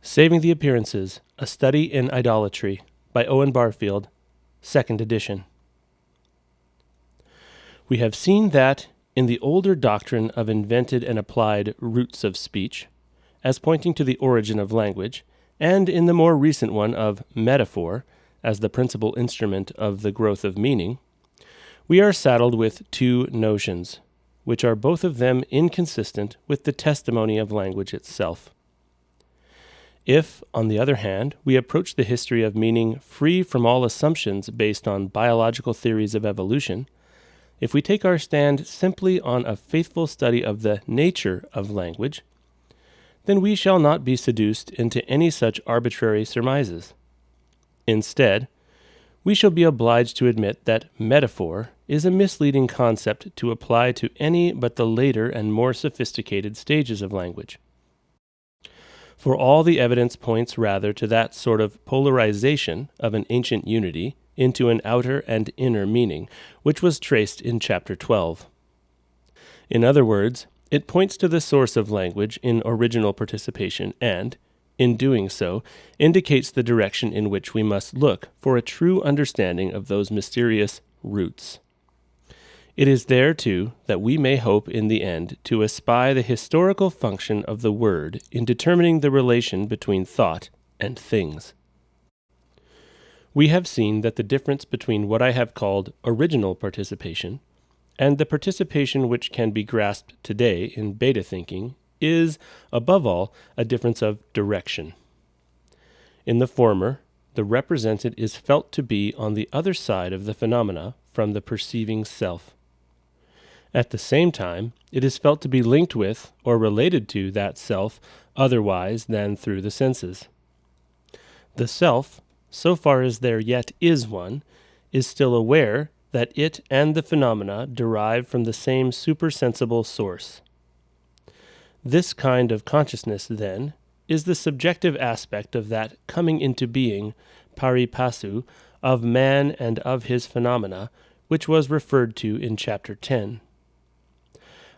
Saving the Appearances, A Study in Idolatry by Owen Barfield, 2nd edition. We have seen that, in the older doctrine of invented and applied roots of speech, as pointing to the origin of language, and in the more recent one of metaphor, as the principal instrument of the growth of meaning, we are saddled with two notions, which are both of them inconsistent with the testimony of language itself. If, on the other hand, we approach the history of meaning free from all assumptions based on biological theories of evolution, if we take our stand simply on a faithful study of the nature of language, then we shall not be seduced into any such arbitrary surmises. Instead, we shall be obliged to admit that metaphor is a misleading concept to apply to any but the later and more sophisticated stages of language. For all the evidence points rather to that sort of polarization of an ancient unity into an outer and inner meaning, which was traced in chapter 12. In other words, it points to the source of language in original participation and, in doing so, indicates the direction in which we must look for a true understanding of those mysterious roots. It is there, too, that we may hope in the end to espy the historical function of the word in determining the relation between thought and things. We have seen that the difference between what I have called original participation and the participation which can be grasped today in beta thinking is, above all, a difference of direction. In the former, the represented is felt to be on the other side of the phenomena from the perceiving self. At the same time, it is felt to be linked with or related to that self otherwise than through the senses. The self, so far as there yet is one, is still aware that it and the phenomena derive from the same supersensible source. This kind of consciousness, then, is the subjective aspect of that coming into being, pari passu, of man and of his phenomena, which was referred to in chapter 10.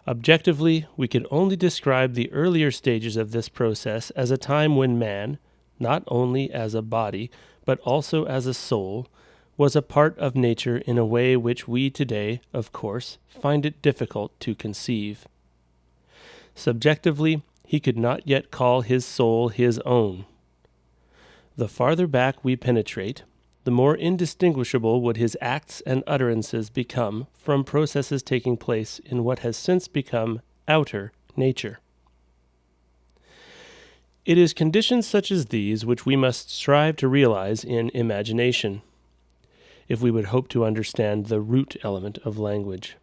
Objectively, we could only describe the earlier stages of this process as a time when man, not only as a body, but also as a soul, was a part of nature in a way which we today, of course, find it difficult to conceive. Subjectively, he could not yet call his soul his own. The farther back we penetrate, the more indistinguishable would his acts and utterances become from processes taking place in what has since become outer nature. It is conditions such as these which we must strive to realize in imagination, if we would hope to understand the root element of language.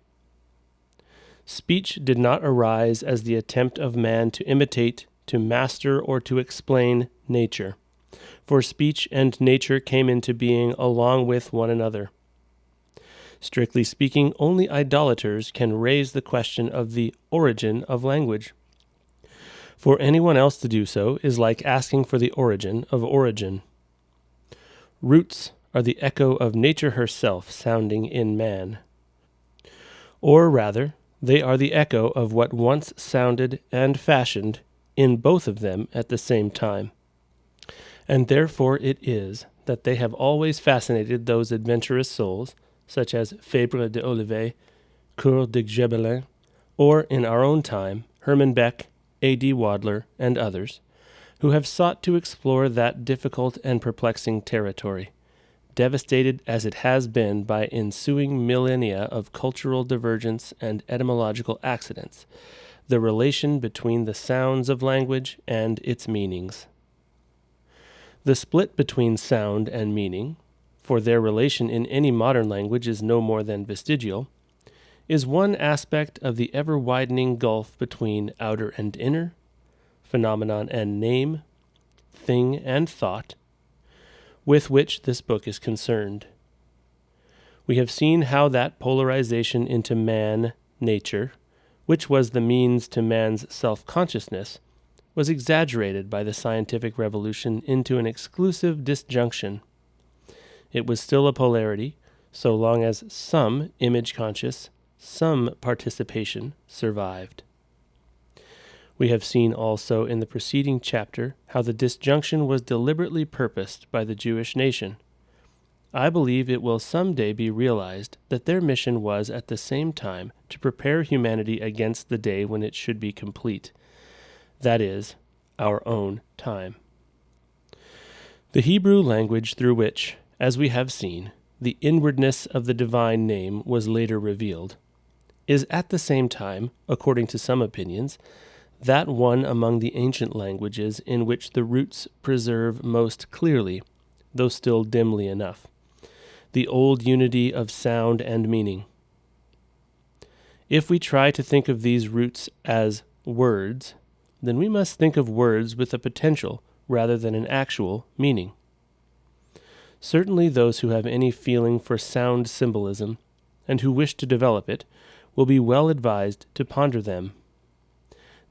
Speech did not arise as the attempt of man to imitate, to master, or to explain nature, for speech and nature came into being along with one another. Strictly speaking, only idolaters can raise the question of the origin of language. For anyone else to do so is like asking for the origin of origin. Roots are the echo of nature herself sounding in man. Or rather, they are the echo of what once sounded and fashioned in both of them at the same time. And therefore it is that they have always fascinated those adventurous souls, such as Fabre de Olivet, Coeur de Gebelin, or, in our own time, Herman Beck, A.D. Wadler, and others, who have sought to explore that difficult and perplexing territory, devastated as it has been by ensuing millennia of cultural divergence and etymological accidents, the relation between the sounds of language and its meanings. The split between sound and meaning, for their relation in any modern language is no more than vestigial, is one aspect of the ever-widening gulf between outer and inner, phenomenon and name, thing and thought, with which this book is concerned. We have seen how that polarization into man, nature, which was the means to man's self-consciousness, was exaggerated by the scientific revolution into an exclusive disjunction. It was still a polarity, so long as some image-conscious, some participation survived. We have seen also in the preceding chapter how the disjunction was deliberately purposed by the Jewish nation. I believe it will someday be realized that their mission was at the same time to prepare humanity against the day when it should be complete, that is, our own time. The Hebrew language through which, as we have seen, the inwardness of the divine name was later revealed, is at the same time, according to some opinions, that one among the ancient languages in which the roots preserve most clearly, though still dimly enough, the old unity of sound and meaning. If we try to think of these roots as words, then we must think of words with a potential rather than an actual meaning. Certainly those who have any feeling for sound symbolism, and who wish to develop it, will be well advised to ponder them.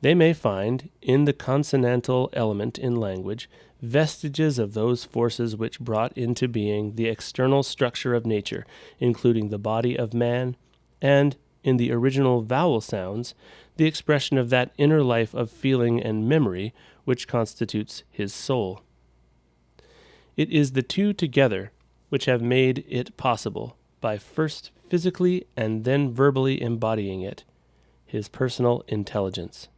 They may find, in the consonantal element in language, vestiges of those forces which brought into being the external structure of nature, including the body of man, and, in the original vowel sounds, the expression of that inner life of feeling and memory which constitutes his soul. It is the two together which have made it possible, by first physically and then verbally embodying it, his personal intelligence.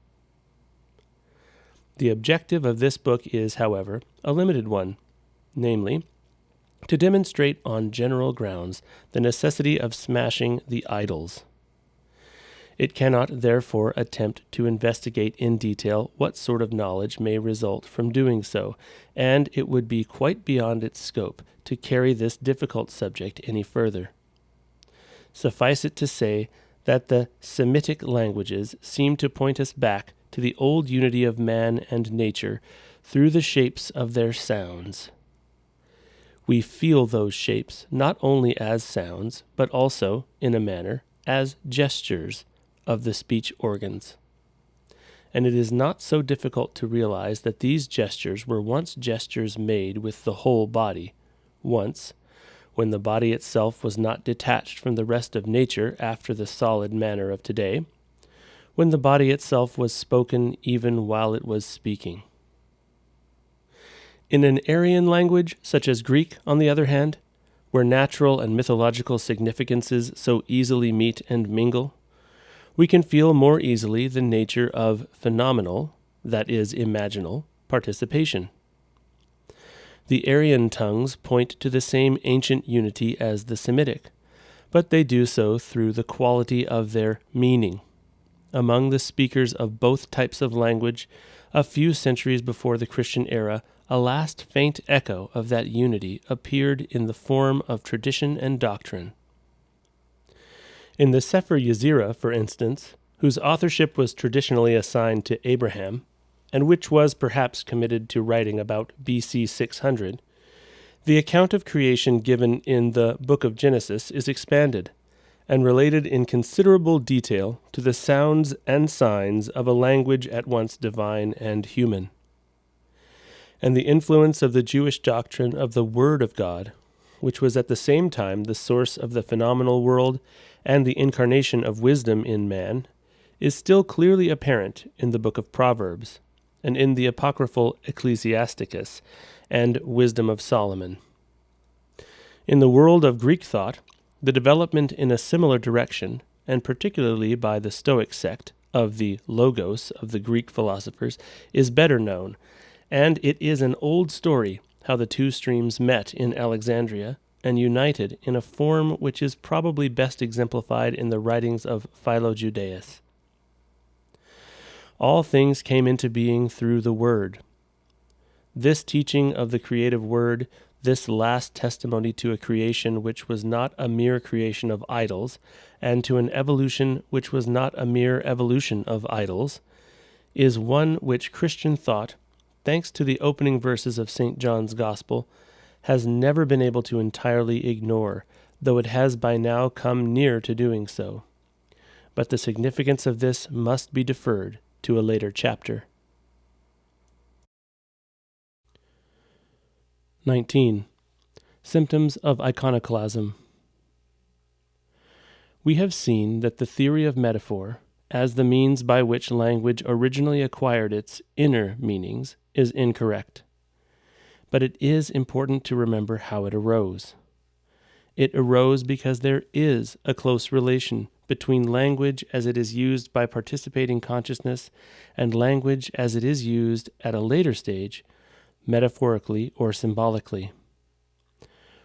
The objective of this book is, however, a limited one, namely, to demonstrate on general grounds the necessity of smashing the idols. It cannot, therefore, attempt to investigate in detail what sort of knowledge may result from doing so, and it would be quite beyond its scope to carry this difficult subject any further. Suffice it to say that the Semitic languages seem to point us back to the old unity of man and nature through the shapes of their sounds. We feel those shapes not only as sounds, but also, in a manner, as gestures of the speech organs. And it is not so difficult to realize that these gestures were once gestures made with the whole body, once, when the body itself was not detached from the rest of nature after the solid manner of today, when the body itself was spoken even while it was speaking. In an Aryan language, such as Greek, on the other hand, where natural and mythological significances so easily meet and mingle, we can feel more easily the nature of phenomenal, that is, imaginal, participation. The Aryan tongues point to the same ancient unity as the Semitic, but they do so through the quality of their meaning. Among the speakers of both types of language, a few centuries before the Christian era, a last faint echo of that unity appeared in the form of tradition and doctrine. In the Sefer Yetzirah, for instance, whose authorship was traditionally assigned to Abraham, and which was perhaps committed to writing about BC 600, the account of creation given in the Book of Genesis is expanded, and related in considerable detail to the sounds and signs of a language at once divine and human. And the influence of the Jewish doctrine of the Word of God, which was at the same time the source of the phenomenal world and the incarnation of wisdom in man, is still clearly apparent in the book of Proverbs, and in the apocryphal Ecclesiasticus and Wisdom of Solomon. In the world of Greek thought, the development in a similar direction, and particularly by the Stoic sect of the Logos of the Greek philosophers, is better known, and it is an old story how the two streams met in Alexandria and united in a form which is probably best exemplified in the writings of Philo-Judaeus. All things came into being through the Word. This teaching of the creative Word, this last testimony to a creation which was not a mere creation of idols, and to an evolution which was not a mere evolution of idols, is one which Christian thought, thanks to the opening verses of St. John's Gospel, has never been able to entirely ignore, though it has by now come near to doing so. But the significance of this must be deferred to a later chapter. 19. Symptoms of iconoclasm. We have seen that the theory of metaphor, as the means by which language originally acquired its inner meanings is incorrect. But it is important to remember how it arose. It arose because there is a close relation between language as it is used by participating consciousness and language as it is used at a later stage, metaphorically or symbolically.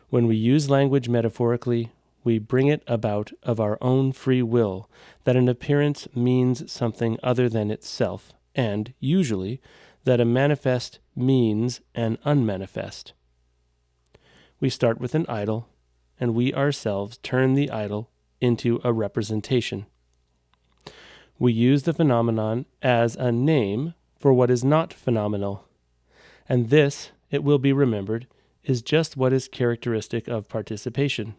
When we use language metaphorically, we bring it about of our own free will that an appearance means something other than itself, and, usually, that a manifest means an unmanifest. We start with an idol, and we ourselves turn the idol into a representation. We use the phenomenon as a name for what is not phenomenal, and this, it will be remembered, is just what is characteristic of participation.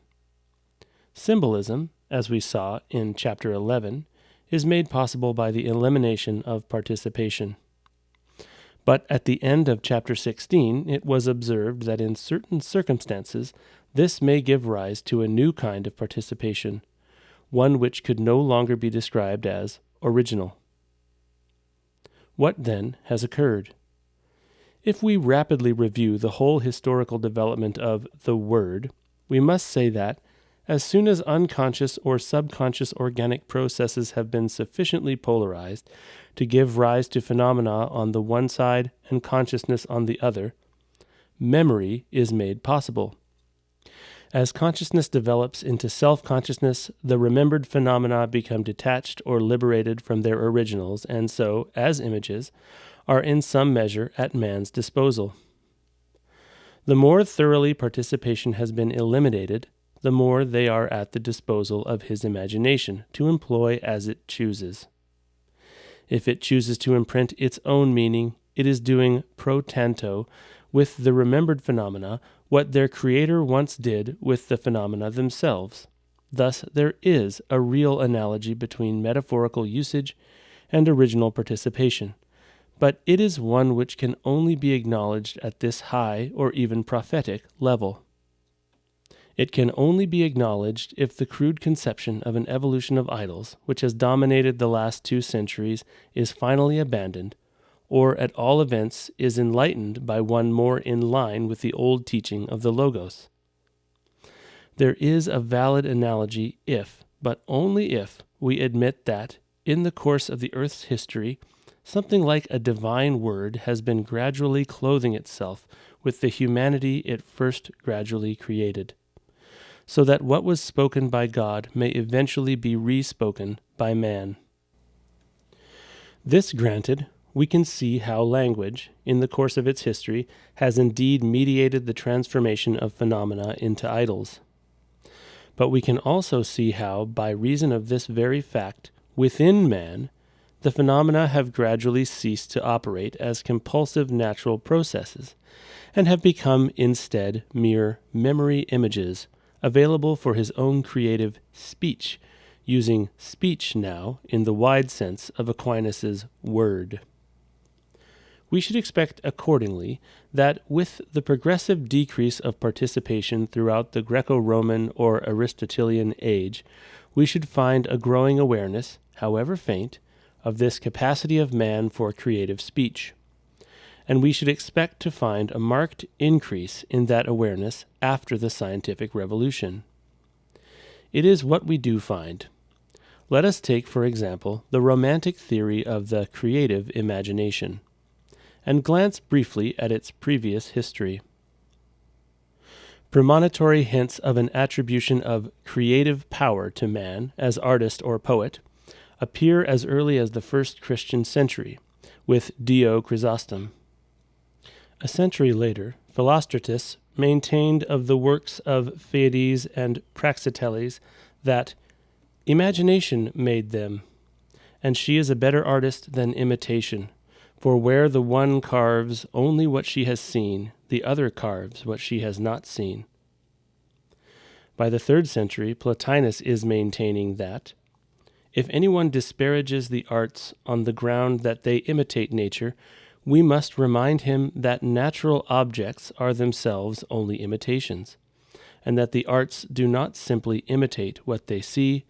Symbolism, as we saw in Chapter 11, is made possible by the elimination of participation. But at the end of Chapter 16, it was observed that in certain circumstances, this may give rise to a new kind of participation, one which could no longer be described as original. What then has occurred? If we rapidly review the whole historical development of the Word, we must say that, as soon as unconscious or subconscious organic processes have been sufficiently polarized to give rise to phenomena on the one side and consciousness on the other, memory is made possible. As consciousness develops into self-consciousness, the remembered phenomena become detached or liberated from their originals, and so, as images, are in some measure at man's disposal. The more thoroughly participation has been eliminated, the more they are at the disposal of his imagination to employ as it chooses. If it chooses to imprint its own meaning, it is doing pro tanto with the remembered phenomena what their creator once did with the phenomena themselves. Thus there is a real analogy between metaphorical usage and original participation, but it is one which can only be acknowledged at this high or even prophetic level. It can only be acknowledged if the crude conception of an evolution of idols, which has dominated the last 2 centuries, is finally abandoned, or at all events is enlightened by one more in line with the old teaching of the Logos. There is a valid analogy if, but only if, we admit that, in the course of the earth's history, something like a divine word has been gradually clothing itself with the humanity it first gradually created, so that what was spoken by God may eventually be re-spoken by man. This granted, we can see how language, in the course of its history, has indeed mediated the transformation of phenomena into idols. But we can also see how, by reason of this very fact, within man, the phenomena have gradually ceased to operate as compulsive natural processes, and have become instead mere memory images, available for his own creative speech, using speech now in the wide sense of Aquinas's word. We should expect accordingly that with the progressive decrease of participation throughout the Greco-Roman or Aristotelian age, we should find a growing awareness, however faint, of this capacity of man for creative speech. And we should expect to find a marked increase in that awareness after the scientific revolution. It is what we do find. Let us take, for example, the Romantic theory of the creative imagination, and glance briefly at its previous history. Premonitory hints of an attribution of creative power to man as artist or poet appear as early as the first Christian century, with Dio Chrysostom. A century later, Philostratus maintained of the works of Phaedes and Praxiteles that imagination made them, and she is a better artist than imitation, for where the one carves only what she has seen, the other carves what she has not seen. By the 3rd century, Plotinus is maintaining that, if anyone disparages the arts on the ground that they imitate nature, we must remind him that natural objects are themselves only imitations, and that the arts do not simply imitate what they see,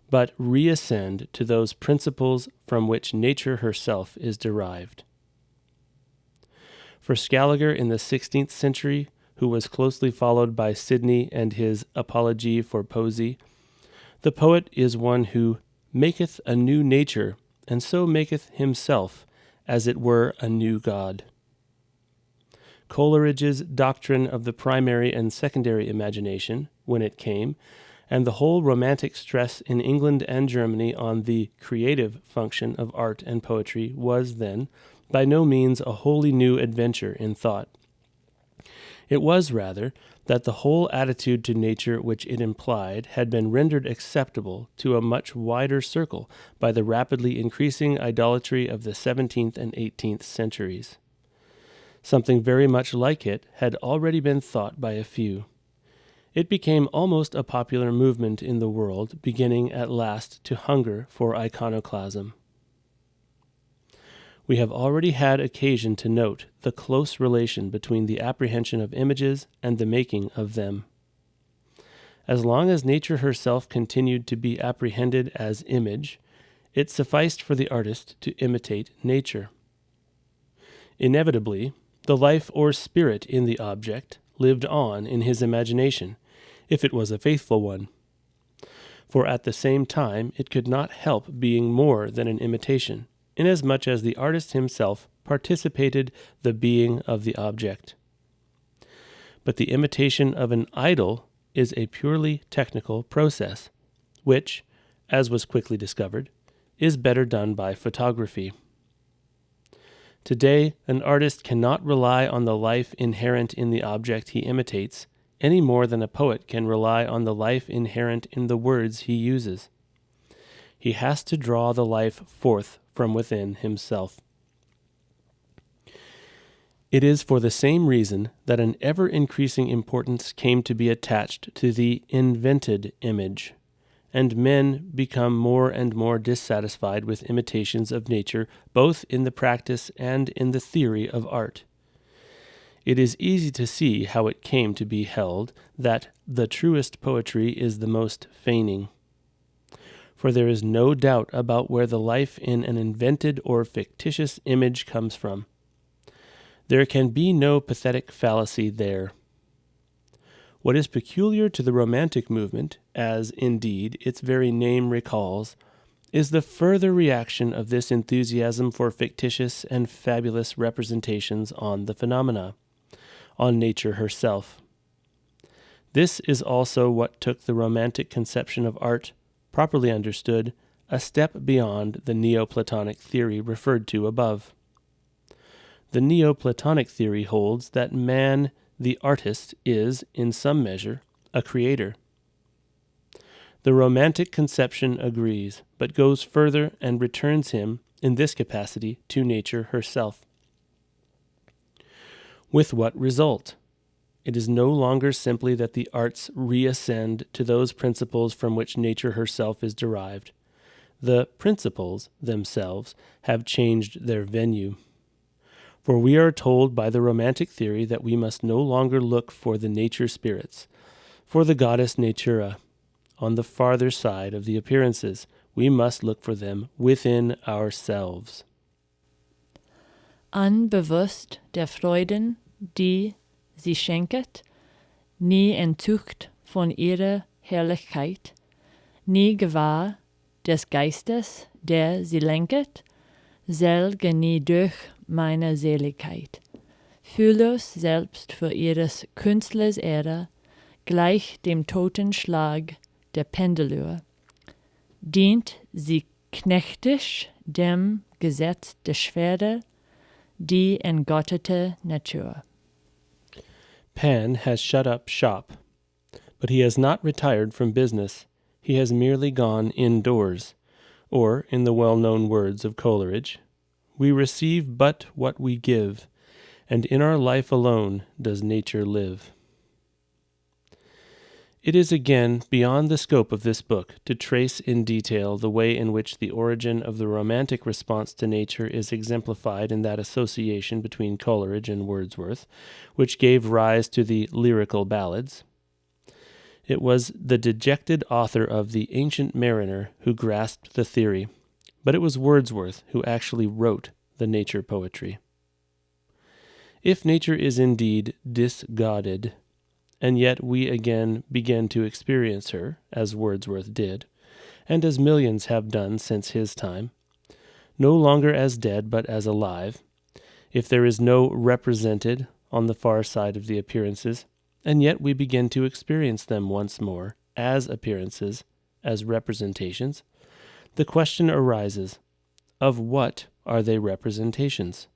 but reascend to those principles from which nature herself is derived. For Scaliger in the 16th century, who was closely followed by Sidney and his Apologie for Poesy, the poet is one who maketh a new nature, and so maketh himself, as it were, a new God. Coleridge's doctrine of the primary and secondary imagination, when it came, and the whole romantic stress in England and Germany on the creative function of art and poetry was then by no means a wholly new adventure in thought. It was, rather, that the whole attitude to nature which it implied had been rendered acceptable to a much wider circle by the rapidly increasing idolatry of the 17th and 18th centuries. Something very much like it had already been thought by a few. It became almost a popular movement in the world, beginning at last to hunger for iconoclasm. We have already had occasion to note the close relation between the apprehension of images and the making of them. As long as nature herself continued to be apprehended as image, it sufficed for the artist to imitate nature. Inevitably, the life or spirit in the object lived on in his imagination, if it was a faithful one. For at the same time it could not help being more than an imitation, inasmuch as the artist himself participated the being of the object. But the imitation of an idol is a purely technical process, which, as was quickly discovered, is better done by photography. Today, an artist cannot rely on the life inherent in the object he imitates, any more than a poet can rely on the life inherent in the words he uses. He has to draw the life forth from within himself. It is for the same reason that an ever-increasing importance came to be attached to the invented image, and men become more and more dissatisfied with imitations of nature, both in the practice and in the theory of art. It is easy to see how it came to be held that the truest poetry is the most feigning. For there is no doubt about where the life in an invented or fictitious image comes from. There can be no pathetic fallacy there. What is peculiar to the Romantic movement, as, indeed, its very name recalls, is the further reaction of this enthusiasm for fictitious and fabulous representations on the phenomena, on nature herself. This is also what took the Romantic conception of art, properly understood, a step beyond the Neoplatonic theory referred to above. The Neoplatonic theory holds that man, the artist, is, in some measure, a creator. The Romantic conception agrees, but goes further and returns him, in this capacity, to nature herself. With what result? It is no longer simply that the arts reascend to those principles from which nature herself is derived. The principles themselves have changed their venue. For we are told by the Romantic theory that we must no longer look for the nature spirits, for the goddess Natura, on the farther side of the appearances. We must look for them within ourselves. Unbewusst der Freuden, die sie schenket, nie entzückt von ihrer Herrlichkeit, nie gewahr des Geistes, der sie lenket, selge nie durch meine Seligkeit. Fühllos selbst für ihres Künstlers Ehre, gleich dem Totenschlag der Pendeluhr, dient sie knechtisch dem Gesetz der Schwere, die entgottete Natur. Pan has shut up shop, but he has not retired from business. He has merely gone indoors, or, in the well-known words of Coleridge, we receive but what we give, and in our life alone does nature live. It is again beyond the scope of this book to trace in detail the way in which the origin of the Romantic response to nature is exemplified in that association between Coleridge and Wordsworth, which gave rise to the lyrical ballads. It was the dejected author of The Ancient Mariner who grasped the theory, but it was Wordsworth who actually wrote the nature poetry. If nature is indeed disgodded, and yet we again begin to experience her, as Wordsworth did, and as millions have done since his time, no longer as dead but as alive, if there is no represented on the far side of the appearances, and yet we begin to experience them once more as appearances, as representations, the question arises, of what are they representations?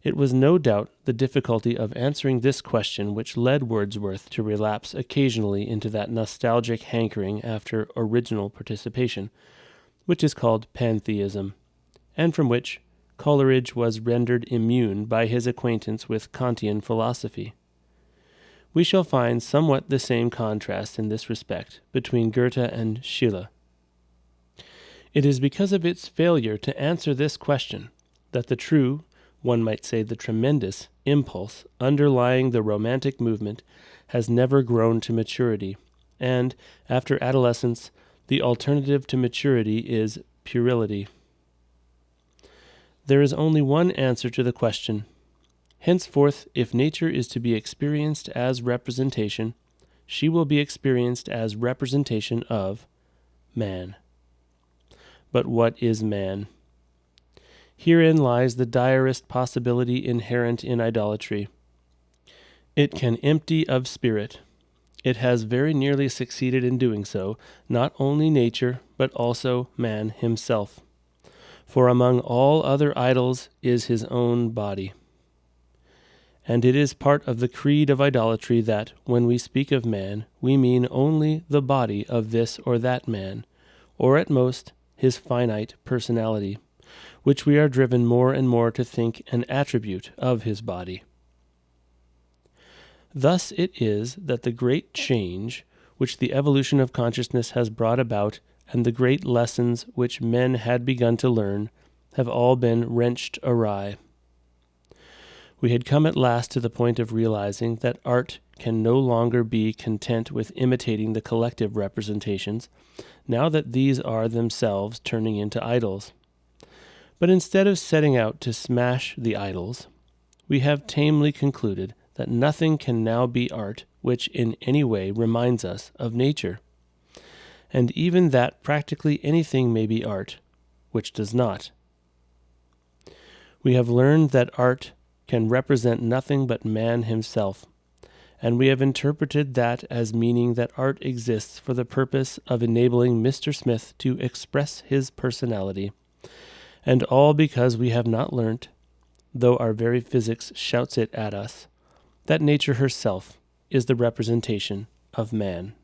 It was no doubt the difficulty of answering this question which led Wordsworth to relapse occasionally into that nostalgic hankering after original participation, which is called pantheism, and from which Coleridge was rendered immune by his acquaintance with Kantian philosophy. We shall find somewhat the same contrast in this respect between Goethe and Schiller. It is because of its failure to answer this question that the true, one might say the tremendous, impulse underlying the Romantic movement has never grown to maturity, and, after adolescence, the alternative to maturity is puerility. There is only one answer to the question. Henceforth, if nature is to be experienced as representation, she will be experienced as representation of man. But what is man? Herein lies the direst possibility inherent in idolatry. It can empty of spirit. It has very nearly succeeded in doing so, not only nature, but also man himself. For among all other idols is his own body. And it is part of the creed of idolatry that, when we speak of man, we mean only the body of this or that man, or at most his finite personality, which we are driven more and more to think an attribute of his body. Thus it is that the great change which the evolution of consciousness has brought about and the great lessons which men had begun to learn have all been wrenched awry. We had come at last to the point of realizing that art can no longer be content with imitating the collective representations, now that these are themselves turning into idols. But instead of setting out to smash the idols, we have tamely concluded that nothing can now be art which in any way reminds us of nature, and even that practically anything may be art which does not. We have learned that art can represent nothing but man himself, and we have interpreted that as meaning that art exists for the purpose of enabling Mr. Smith to express his personality, and all because we have not learnt, though our very physics shouts it at us, that nature herself is the representation of man.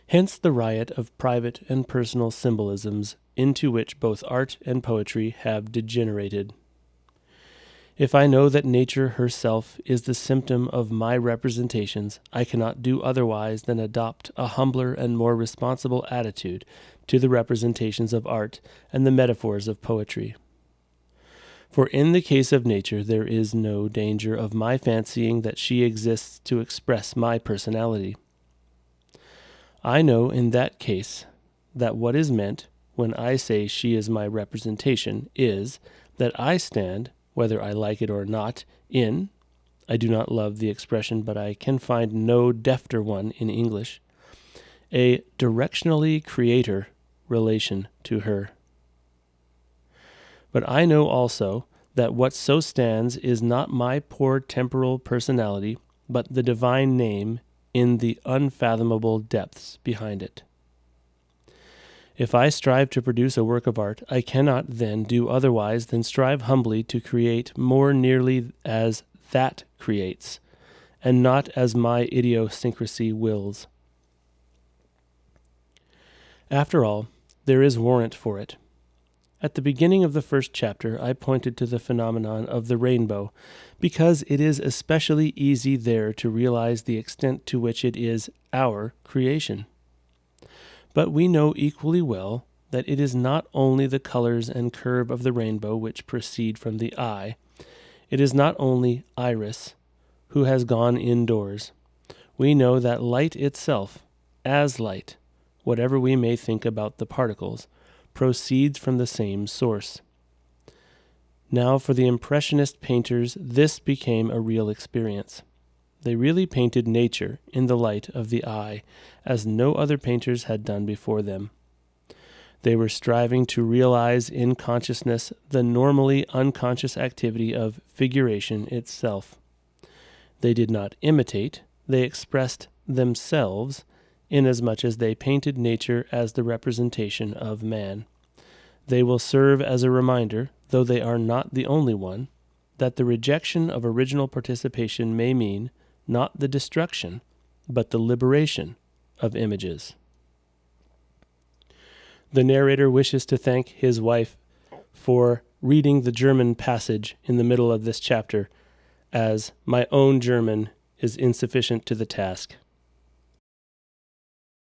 Hence the riot of private and personal symbolisms into which both art and poetry have degenerated. If I know that nature herself is the symptom of my representations, I cannot do otherwise than adopt a humbler and more responsible attitude to the representations of art and the metaphors of poetry. For in the case of nature there is no danger of my fancying that she exists to express my personality. I know in that case that what is meant when I say she is my representation is that I stand, whether I like it or not, in, I do not love the expression, but I can find no defter one in English, a directionally creator relation to her. But I know also that what so stands is not my poor temporal personality, but the divine name in the unfathomable depths behind it. If I strive to produce a work of art, I cannot then do otherwise than strive humbly to create more nearly as that creates, and not as my idiosyncrasy wills. After all, there is warrant for it. At the beginning of the first chapter, I pointed to the phenomenon of the rainbow, because it is especially easy there to realize the extent to which it is our creation. But we know equally well that it is not only the colors and curve of the rainbow which proceed from the eye. It is not only Iris, who has gone indoors, we know that light itself, as light, whatever we may think about the particles, proceeds from the same source. Now, for the Impressionist painters, this became a real experience. They really painted nature in the light of the eye, as no other painters had done before them. They were striving to realize in consciousness the normally unconscious activity of figuration itself. They did not imitate, they expressed themselves, inasmuch as they painted nature as the representation of man. They will serve as a reminder, though they are not the only one, that the rejection of original participation may mean not the destruction, but the liberation of images. The narrator wishes to thank his wife for reading the German passage in the middle of this chapter, as my own German is insufficient to the task.